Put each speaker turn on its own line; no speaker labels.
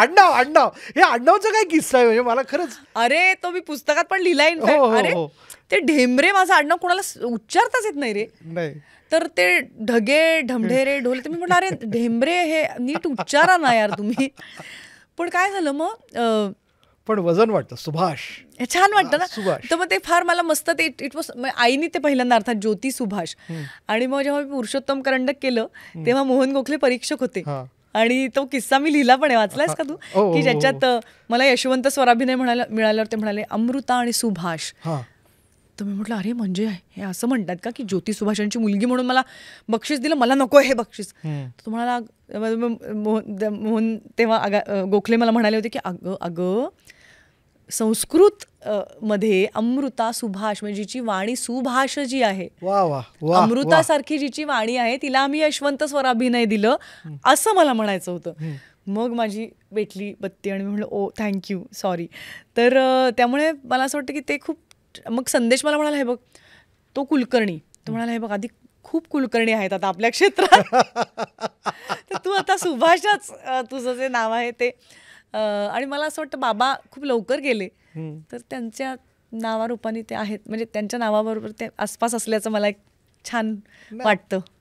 आडनाव आडनाव हे आडनावचा काय किस्सा आहे म्हणजे मला खरंच.
अरे तो मी पुस्तकात पण लिहिलाय. अरे ते ढेमरे माझं आडनाव कोणाला उच्चारताच येत नाही रे.
नाही
तर ते ढगे ढमढेरे ढोले, तर मी म्हटलं अरे ढेमरे हे नीट उच्चारा ना यार तुम्ही. पण काय झालं मग,
पण वजन वाटतं सुभाष,
छान वाटतं ना.
सुभाष.
तर मग ते फार मला मस्त ते इट वॉज, आईने ते पहिल्यांदा अर्थात ज्योती सुभाष. आणि मग जेव्हा मी पुरुषोत्तम करंडक केलं तेव्हा मोहन गोखले परीक्षक होते. आणि तो किस्सा मी लिहिला पण आहे, वाचलायस का तू? की ज्याच्यात मला यशवंत स्वराभिनय मिळाल्यावर ते म्हणाले अमृता आणि सुभाष. तर मी म्हटलं अरे म्हणजे हे असं म्हणतात का की ज्योती सुभाषांची मुलगी म्हणून मला बक्षीस दिलं, मला नको हे बक्षीस. तो म्हणाला, मोहन तेव्हा गोखले मला म्हणाले होते की अगं संस्कृत मध्ये अमृता सुभाष म्हणजे जिची वाणी सुभाष जी आहे, अमृतासारखी जिची वाणी आहे तिला आम्ही यशवंत स्वराभिनय दिलं असं मला म्हणायचं होतं. मग माझी भेटली बत्ती आणि मी म्हटलं ओ थँक्यू सॉरी. तर त्यामुळे मला असं वाटतं की ते खूप. मग संदेश मला म्हणाला हे बघ तो कुलकर्णी, तो म्हणाला हे बघ आधी खूप कुलकर्णी आहेत आता आपल्या क्षेत्रात, तर तू आता सुभाषच तुझं जे नाव आहे ते. आणि मला असं वाटतं बाबा खूप लवकर गेले, तर त्यांच्या नावारूपाने ते आहेत, म्हणजे त्यांच्या नावाबरोबर ते आसपास असल्याचं मला एक छान वाटतं.